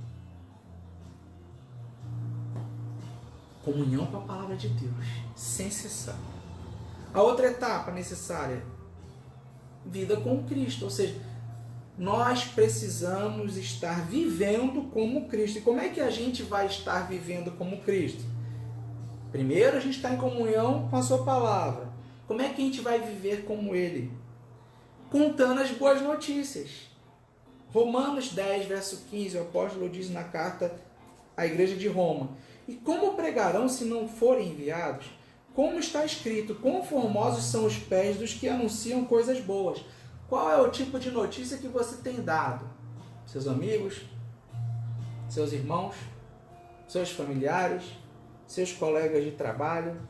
Comunhão com a palavra de Deus, sem cessar. A outra etapa necessária, vida com Cristo, ou seja, nós precisamos estar vivendo como Cristo. E como é que a gente vai estar vivendo como Cristo? Primeiro, a gente está em comunhão com a sua palavra. Como é que a gente vai viver como Ele? Contando as boas notícias. Romanos 10, verso 15, o apóstolo diz na carta à igreja de Roma: e como pregarão se não forem enviados? Como está escrito: quão formosos são os pés dos que anunciam coisas boas. Qual é o tipo de notícia que você tem dado? Seus amigos, seus irmãos, seus familiares, seus colegas de trabalho?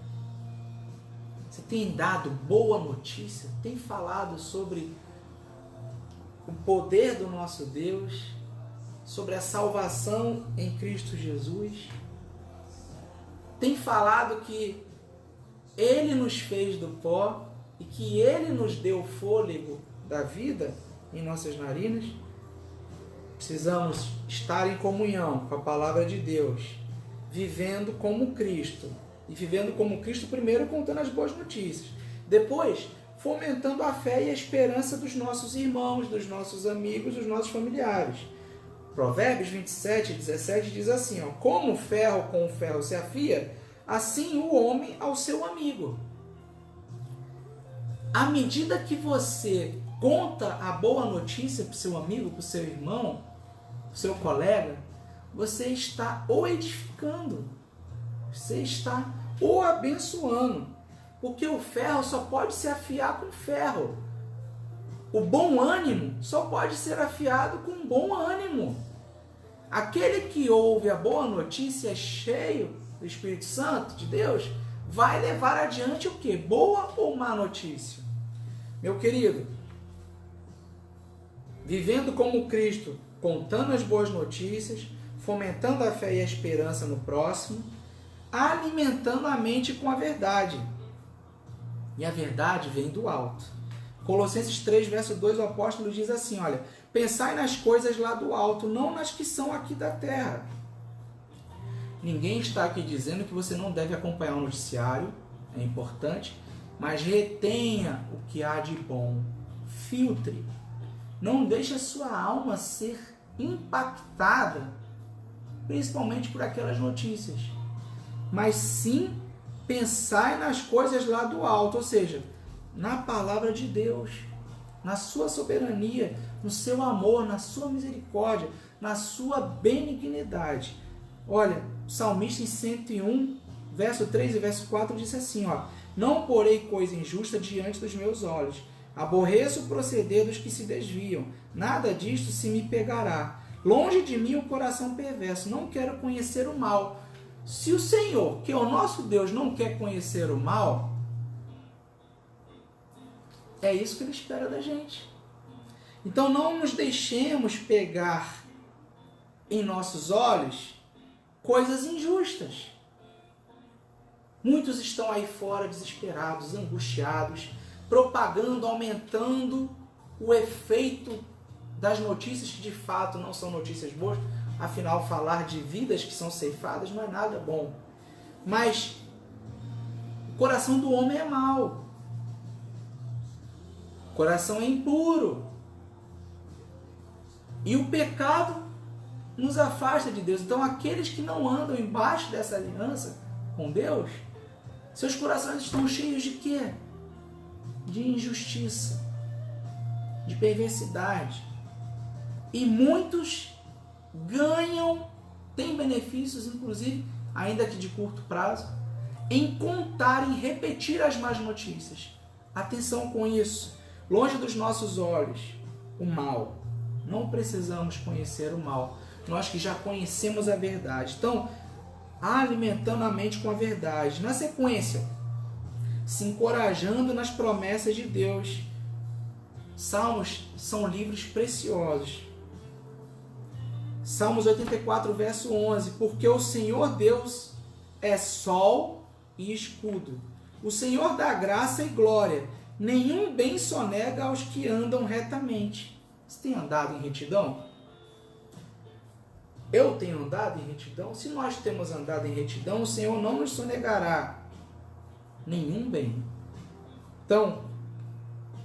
Você tem dado boa notícia? Tem falado sobre o poder do nosso Deus? Sobre a salvação em Cristo Jesus? Tem falado que Ele nos fez do pó e que Ele nos deu o fôlego da vida em nossas narinas? Precisamos estar em comunhão com a palavra de Deus, vivendo como Cristo. E vivendo como Cristo, primeiro contando as boas notícias. Depois, fomentando a fé e a esperança dos nossos irmãos, dos nossos amigos, dos nossos familiares. Provérbios 27, 17 diz assim: como o ferro com o ferro se afia, assim o homem ao seu amigo. À medida que você conta a boa notícia para o seu amigo, para o seu irmão, para o seu colega, você está o edificando, você está o abençoando, porque o ferro só pode se afiar com ferro. O bom ânimo só pode ser afiado com bom ânimo. Aquele que ouve a boa notícia cheio do Espírito Santo de Deus vai levar adiante o quê? Boa ou má notícia? Meu querido, vivendo como Cristo, contando as boas notícias, fomentando a fé e a esperança no próximo, alimentando a mente com a verdade. E a verdade vem do alto. Colossenses 3, verso 2, o apóstolo diz assim: olha, pensai nas coisas lá do alto, não nas que são aqui da terra. Ninguém está aqui dizendo que você não deve acompanhar o noticiário, é importante, mas retenha o que há de bom. Filtre. Não deixe a sua alma ser impactada, principalmente por aquelas notícias. Mas sim, pensai nas coisas lá do alto, ou seja, na palavra de Deus, na sua soberania, no seu amor, na sua misericórdia, na sua benignidade. Olha, o salmista em 101, verso 3 e verso 4 disse assim: não porei coisa injusta diante dos meus olhos, aborreço o proceder dos que se desviam, nada disto se me pegará. Longe de mim o coração perverso, não quero conhecer o mal. Se o Senhor, que é o nosso Deus, não quer conhecer o mal, é isso que Ele espera da gente. Então não nos deixemos pegar em nossos olhos coisas injustas. Muitos estão aí fora desesperados, angustiados, propagando, aumentando o efeito das notícias que de fato não são notícias boas. Afinal, falar de vidas que são ceifadas não é nada bom. Mas o coração do homem é mau. O coração é impuro. E o pecado nos afasta de Deus. Então, aqueles que não andam embaixo dessa aliança com Deus, seus corações estão cheios de quê? De injustiça, de perversidade. E muitos ganham, têm benefícios, inclusive, ainda que de curto prazo, em contar e repetir as más notícias. Atenção com isso. Longe dos nossos olhos, o mal. Não precisamos conhecer o mal. Nós que já conhecemos a verdade. Então, alimentando a mente com a verdade. Na sequência, se encorajando nas promessas de Deus. Salmos são livros preciosos. Salmos 84, verso 11. Porque o Senhor Deus é sol e escudo. O Senhor dá graça e glória. Nenhum bem sonega aos que andam retamente. Você tem andado em retidão? Eu tenho andado em retidão? Se nós temos andado em retidão, o Senhor não nos sonegará nenhum bem. Então,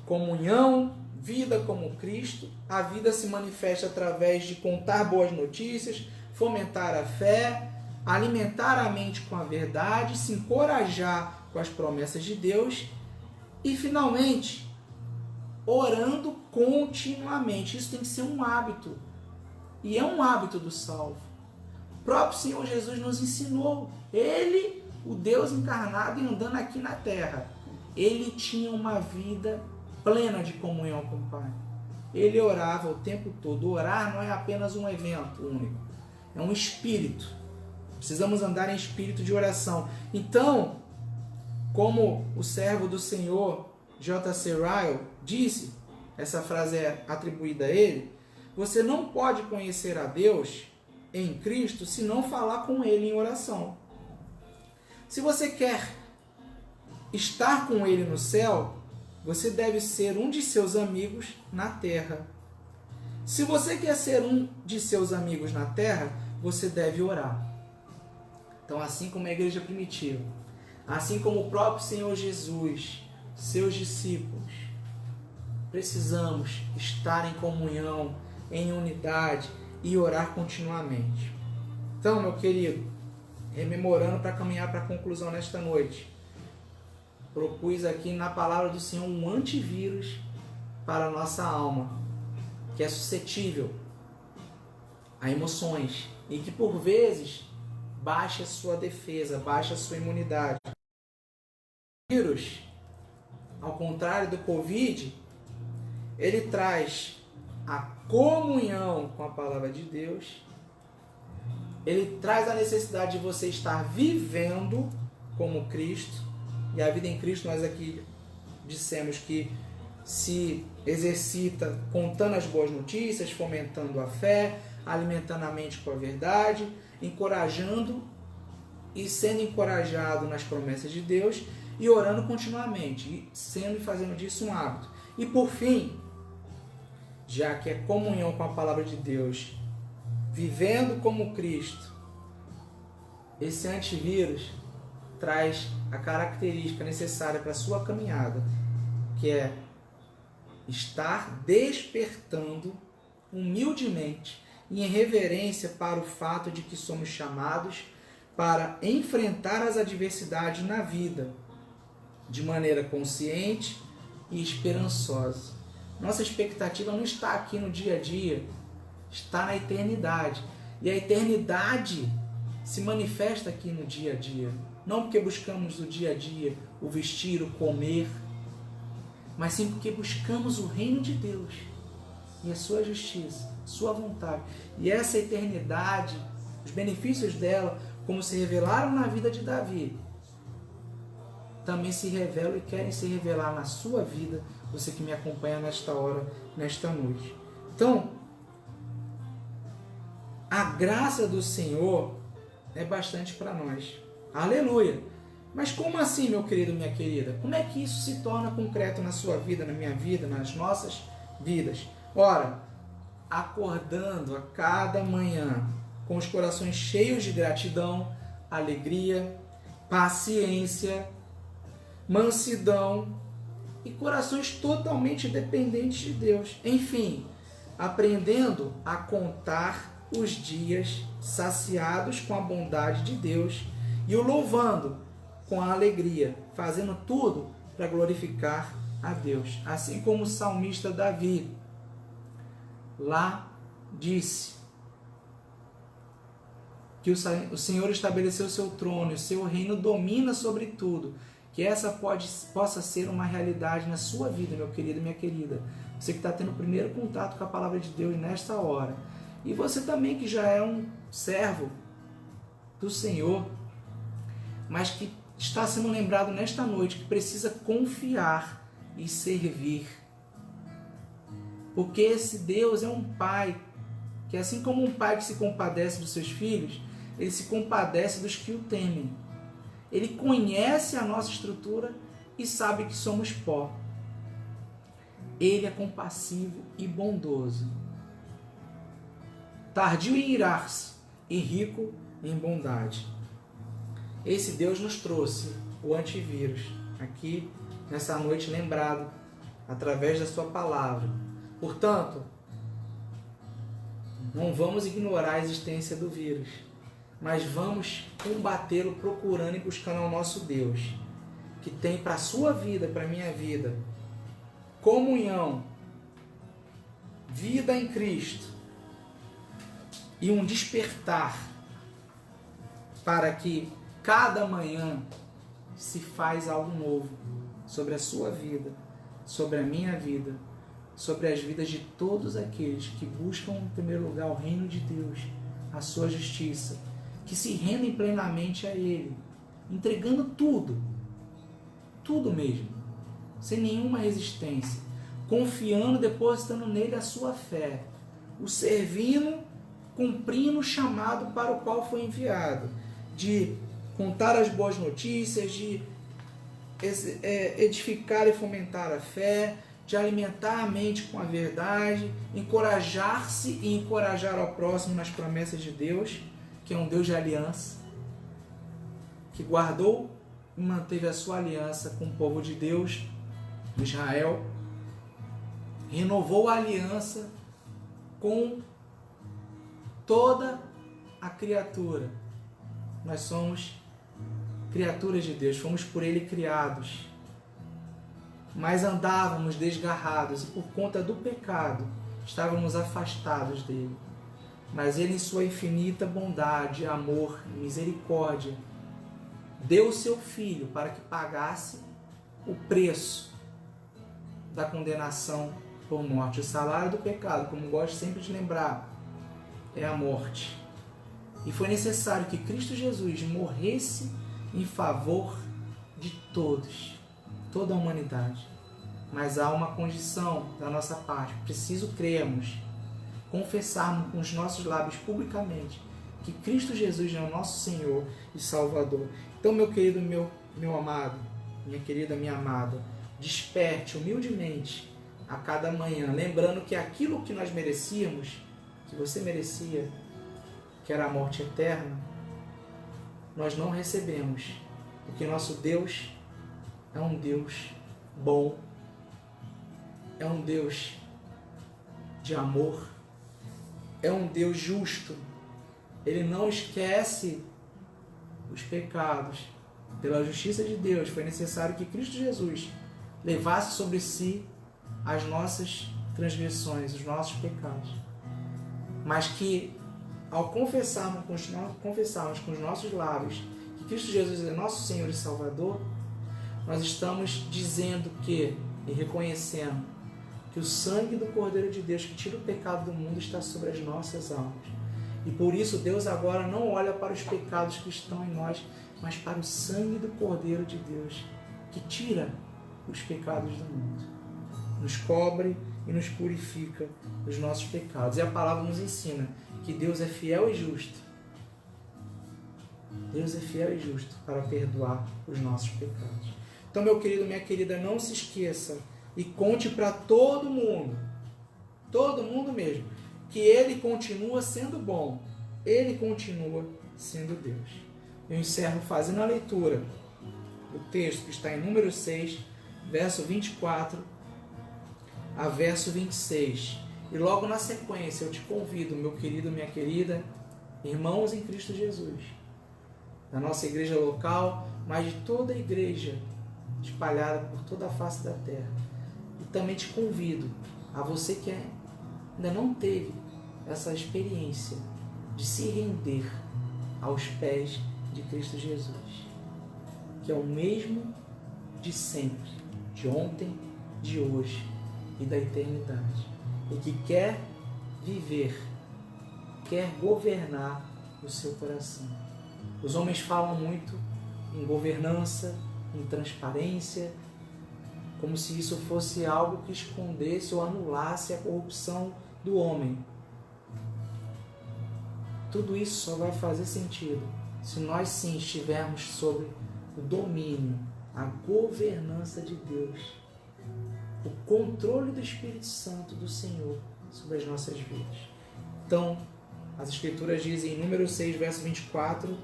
comunhão, vida como Cristo, a vida se manifesta através de contar boas notícias, fomentar a fé, alimentar a mente com a verdade, se encorajar com as promessas de Deus e, finalmente, orando continuamente. Isso tem que ser um hábito. E é um hábito do salvo. O próprio Senhor Jesus nos ensinou. Ele, o Deus encarnado e andando aqui na terra, ele tinha uma vida plena de comunhão com o Pai. Ele orava o tempo todo. Orar não é apenas um evento único. É um espírito. Precisamos andar em espírito de oração. Então, como o servo do Senhor, J.C. Ryle, disse, essa frase é atribuída a ele, você não pode conhecer a Deus em Cristo se não falar com Ele em oração. Se você quer estar com Ele no céu, você deve ser um de seus amigos na terra. Se você quer ser um de seus amigos na terra, você deve orar. Então, assim como a igreja primitiva, assim como o próprio Senhor Jesus, seus discípulos, precisamos estar em comunhão, em unidade e orar continuamente. Então, meu querido, rememorando para caminhar para a conclusão nesta noite, propus aqui na palavra do Senhor um antivírus para a nossa alma, que é suscetível a emoções e que por vezes baixa a sua defesa, baixa a sua imunidade. O vírus, ao contrário do Covid, ele traz a comunhão com a palavra de Deus, ele traz a necessidade de você estar vivendo como Cristo, e a vida em Cristo nós aqui dissemos que se exercita contando as boas notícias, fomentando a fé, alimentando a mente com a verdade, encorajando e sendo encorajado nas promessas de Deus e orando continuamente, e sendo e fazendo disso um hábito. E por fim, já que é comunhão com a palavra de Deus, vivendo como Cristo, esse antivírus traz a característica necessária para a sua caminhada, que é estar despertando humildemente e em reverência para o fato de que somos chamados para enfrentar as adversidades na vida de maneira consciente e esperançosa. Nossa expectativa não está aqui no dia a dia, está na eternidade. E a eternidade se manifesta aqui no dia a dia. Não porque buscamos no dia a dia o vestir, o comer, mas sim porque buscamos o reino de Deus e a sua justiça, sua vontade. E essa eternidade, os benefícios dela, como se revelaram na vida de Davi, também se revelam e querem se revelar na sua vida, você que me acompanha nesta hora, nesta noite. Então, a graça do Senhor é bastante para nós. Aleluia! Mas como assim, meu querido, minha querida? Como é que isso se torna concreto na sua vida, na minha vida, nas nossas vidas? Ora, acordando a cada manhã com os corações cheios de gratidão, alegria, paciência, mansidão e corações totalmente dependentes de Deus. Enfim, aprendendo a contar os dias saciados com a bondade de Deus e o louvando com a alegria, fazendo tudo para glorificar a Deus. Assim como o salmista Davi lá disse: que o Senhor estabeleceu o seu trono, o seu reino domina sobre tudo, que essa possa ser uma realidade na sua vida, meu querido e minha querida. Você que está tendo o primeiro contato com a palavra de Deus nesta hora. E você também que já é um servo do Senhor, mas que está sendo lembrado nesta noite que precisa confiar e servir. Porque esse Deus é um Pai, que assim como um pai que se compadece dos seus filhos, ele se compadece dos que o temem. Ele conhece a nossa estrutura e sabe que somos pó. Ele é compassivo e bondoso, tardio em irar-se e rico em bondade. Esse Deus nos trouxe o antivírus aqui nessa noite, lembrado através da sua palavra. Portanto, não vamos ignorar a existência do vírus, mas vamos combatê-lo procurando e buscando ao nosso Deus, que tem para a sua vida, para a minha vida, comunhão, vida em Cristo e um despertar para que cada manhã se faz algo novo sobre a sua vida, sobre a minha vida, sobre as vidas de todos aqueles que buscam em primeiro lugar o reino de Deus, a sua justiça, que se rendem plenamente a Ele, entregando tudo, tudo mesmo, sem nenhuma resistência, confiando, depositando nele a sua fé, o servindo, cumprindo o chamado para o qual foi enviado, de contar as boas notícias, de edificar e fomentar a fé, de alimentar a mente com a verdade, encorajar-se e encorajar ao próximo nas promessas de Deus, que é um Deus de aliança, que guardou e manteve a sua aliança com o povo de Deus, Israel, renovou a aliança com toda a criatura. Nós somos criaturas de Deus, fomos por Ele criados, mas andávamos desgarrados e por conta do pecado estávamos afastados dele. Mas Ele, em sua infinita bondade, amor e misericórdia, deu o seu Filho para que pagasse o preço da condenação por morte. O salário do pecado, como gosto sempre de lembrar, é a morte. E foi necessário que Cristo Jesus morresse em favor de todos, toda a humanidade. Mas há uma condição da nossa parte: preciso crermos, confessarmos com os nossos lábios publicamente que Cristo Jesus é o nosso Senhor e Salvador. Então, meu querido, meu amado, minha querida, minha amada, desperte humildemente a cada manhã, lembrando que aquilo que nós merecíamos, que você merecia, que era a morte eterna, nós não recebemos, porque nosso Deus é um Deus bom, é um Deus de amor, é um Deus justo. Ele não esquece os pecados. Pela justiça de Deus, foi necessário que Cristo Jesus levasse sobre si as nossas transgressões, os nossos pecados. Mas que, ao confessarmos com os nossos lábios que Cristo Jesus é nosso Senhor e Salvador, nós estamos dizendo que, e reconhecendo, que o sangue do Cordeiro de Deus que tira o pecado do mundo está sobre as nossas almas. E por isso Deus agora não olha para os pecados que estão em nós, mas para o sangue do Cordeiro de Deus, que tira os pecados do mundo, nos cobre e nos purifica dos nossos pecados. E a palavra nos ensina que Deus é fiel e justo. Deus é fiel e justo para perdoar os nossos pecados. Então, meu querido, minha querida, não se esqueça e conte para todo mundo mesmo, que Ele continua sendo bom, Ele continua sendo Deus. Eu encerro fazendo a leitura do texto que está em Números 6, verso 24 a verso 26. E logo na sequência eu te convido, meu querido, minha querida, irmãos em Cristo Jesus, da nossa igreja local, mas de toda a igreja espalhada por toda a face da terra. E também te convido a você que ainda não teve essa experiência de se render aos pés de Cristo Jesus, que é o mesmo de sempre, de ontem, de hoje e da eternidade, e que quer viver, quer governar o seu coração. Os homens falam muito em governança, em transparência, como se isso fosse algo que escondesse ou anulasse a corrupção do homem. Tudo isso só vai fazer sentido se nós sim estivermos sob o domínio, a governança de Deus, o controle do Espírito Santo do Senhor sobre as nossas vidas. Então, as Escrituras dizem em Número 6, verso 24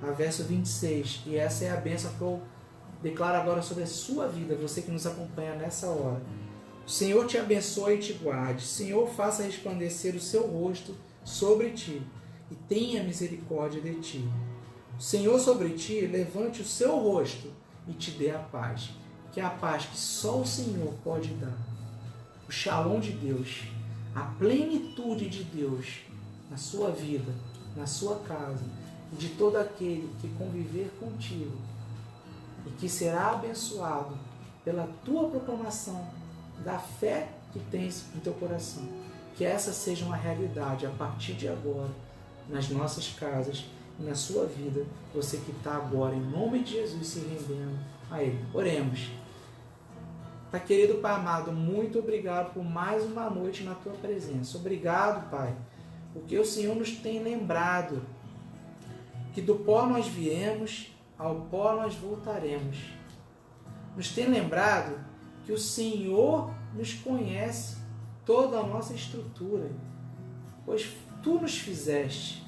a verso 26, e essa é a bênção que eu declaro agora sobre a sua vida, você que nos acompanha nessa hora. O Senhor te abençoe e te guarde. O Senhor faça resplandecer o seu rosto sobre ti e tenha misericórdia de ti. O Senhor sobre ti levante o seu rosto e te dê a paz, que é a paz que só o Senhor pode dar. O shalom de Deus, a plenitude de Deus na sua vida, na sua casa e de todo aquele que conviver contigo e que será abençoado pela tua proclamação da fé que tens no teu coração. Que essa seja uma realidade a partir de agora, nas nossas casas e na sua vida, você que está agora, em nome de Jesus, se rendendo a Ele. Oremos. Pai querido, Pai amado, muito obrigado por mais uma noite na tua presença. Obrigado, Pai, porque o Senhor nos tem lembrado que do pó nós viemos, ao pó nós voltaremos. Nos tem lembrado que o Senhor nos conhece toda a nossa estrutura, pois Tu nos fizeste.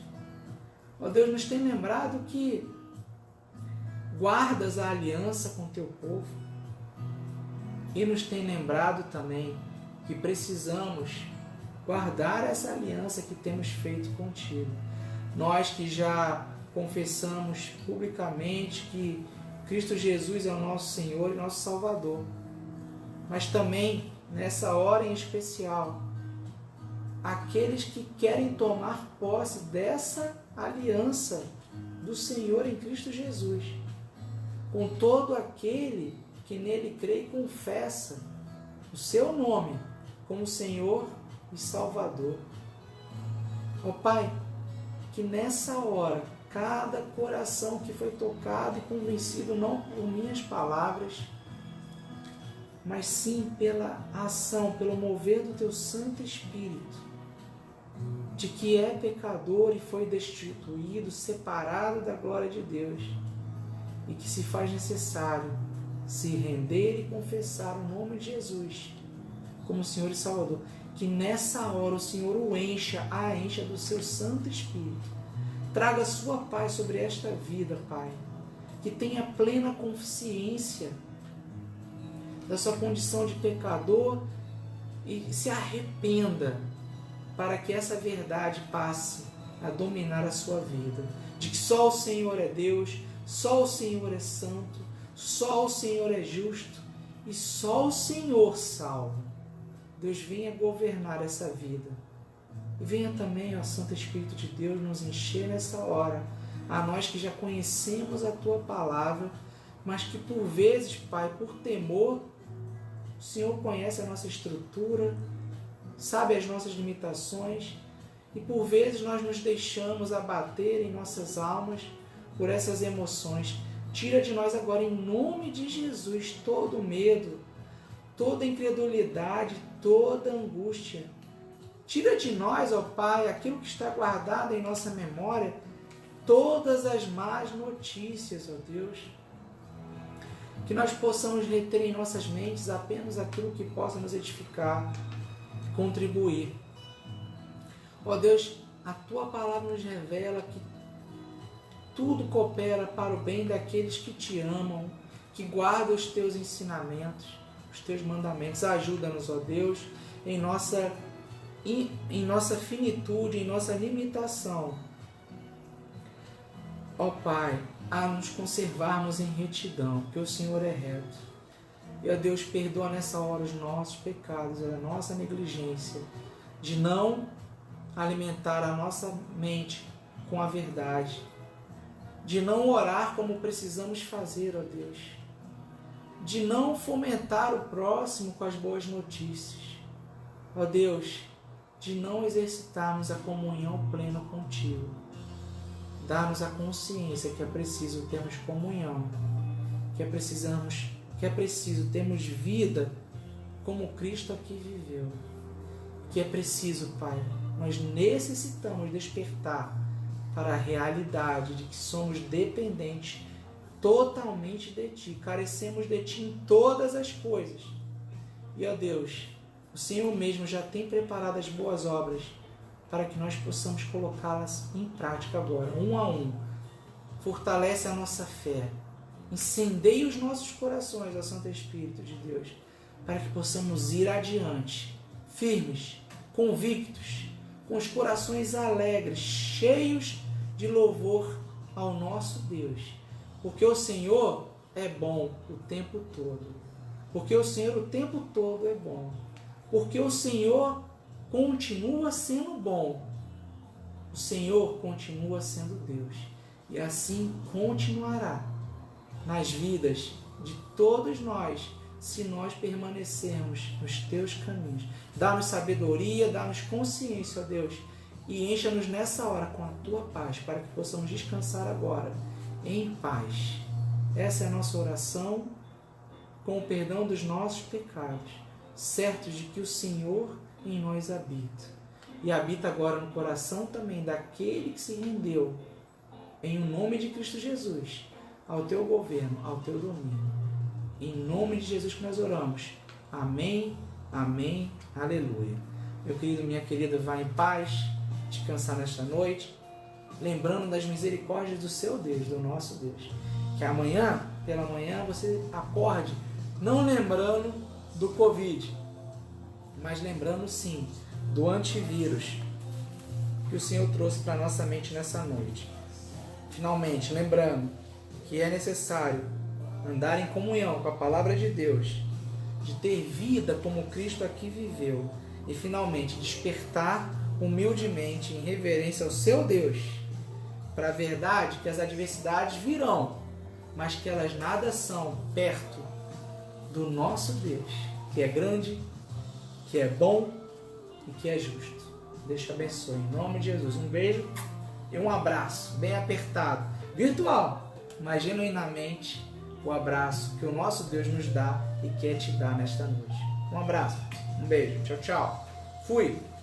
Ó Deus, nos tem lembrado que guardas a aliança com Teu povo e nos tem lembrado também que precisamos guardar essa aliança que temos feito contigo. Nós que já confessamos publicamente que Cristo Jesus é o nosso Senhor e nosso Salvador, mas também, nessa hora em especial, aqueles que querem tomar posse dessa aliança do Senhor em Cristo Jesus, com todo aquele que nele crê e confessa o seu nome como Senhor e Salvador. Ó Pai, que nessa hora, cada coração que foi tocado e convencido não por minhas palavras, mas sim pela ação, pelo mover do Teu Santo Espírito, de que é pecador e foi destituído, separado da glória de Deus, e que se faz necessário se render e confessar o nome de Jesus como Senhor e Salvador. Que nessa hora o Senhor o encha do Seu Santo Espírito. Traga a Sua paz sobre esta vida, Pai. Que tenha plena consciência da sua condição de pecador e se arrependa para que essa verdade passe a dominar a sua vida. De que só o Senhor é Deus, só o Senhor é santo, só o Senhor é justo e só o Senhor salva. Deus, venha governar essa vida. E venha também, ó Santo Espírito de Deus, nos encher nessa hora, a nós que já conhecemos a Tua palavra, mas que por vezes, Pai, por temor, o Senhor conhece a nossa estrutura, sabe as nossas limitações, e por vezes nós nos deixamos abater em nossas almas por essas emoções. Tira de nós agora, em nome de Jesus, todo medo, toda incredulidade, toda angústia. Tira de nós, ó Pai, aquilo que está guardado em nossa memória, todas as más notícias, ó Deus. Que nós possamos reter em nossas mentes apenas aquilo que possa nos edificar, contribuir. Ó Deus, a Tua palavra nos revela que tudo coopera para o bem daqueles que Te amam, que guardam os Teus ensinamentos, os Teus mandamentos. Ajuda-nos, ó Deus, em nossa finitude, em nossa limitação, ó Pai, a nos conservarmos em retidão, porque o Senhor é reto. E, ó Deus, perdoa nessa hora os nossos pecados, a nossa negligência de não alimentar a nossa mente com a verdade, de não orar como precisamos fazer, ó Deus, de não fomentar o próximo com as boas notícias, ó Deus, de não exercitarmos a comunhão plena contigo. Dá-nos a consciência que é preciso termos comunhão, que é preciso termos vida como Cristo aqui viveu, que é preciso, Pai, nós necessitamos despertar para a realidade de que somos dependentes totalmente de Ti, carecemos de Ti em todas as coisas. E, ó Deus, o Senhor mesmo já tem preparado as boas obras para que nós possamos colocá-las em prática agora, um a um. Fortalece a nossa fé, incendeia os nossos corações, ó Santo Espírito de Deus, para que possamos ir adiante, firmes, convictos, com os corações alegres, cheios de louvor ao nosso Deus. Porque o Senhor é bom o tempo todo. Porque o Senhor o tempo todo é bom. Porque o Senhor continua sendo bom. O Senhor continua sendo Deus. E assim continuará nas vidas de todos nós, se nós permanecermos nos Teus caminhos. Dá-nos sabedoria, dá-nos consciência, ó Deus, e encha-nos nessa hora com a Tua paz, para que possamos descansar agora em paz. Essa é a nossa oração, com o perdão dos nossos pecados, certos de que o Senhor em nós habita. E habita agora no coração também daquele que se rendeu, em nome de Cristo Jesus, ao Teu governo, ao Teu domínio. Em nome de Jesus que nós oramos. Amém, amém, aleluia. Meu querido, minha querida, vá em paz, descansar nesta noite, lembrando das misericórdias do seu Deus, do nosso Deus. Que amanhã, pela manhã, você acorde, não lembrando do Covid, mas lembrando sim do antivírus que o Senhor trouxe para a nossa mente nessa noite. Finalmente, lembrando que é necessário andar em comunhão com a Palavra de Deus, de ter vida como Cristo aqui viveu, e finalmente despertar humildemente em reverência ao seu Deus, para a verdade que as adversidades virão, mas que elas nada são perto do nosso Deus, que é grande, que é bom e que é justo. Deus te abençoe, em nome de Jesus. Um beijo e um abraço bem apertado, virtual, mas genuinamente o abraço que o nosso Deus nos dá e quer te dar nesta noite. Um abraço, um beijo, tchau, tchau. Fui!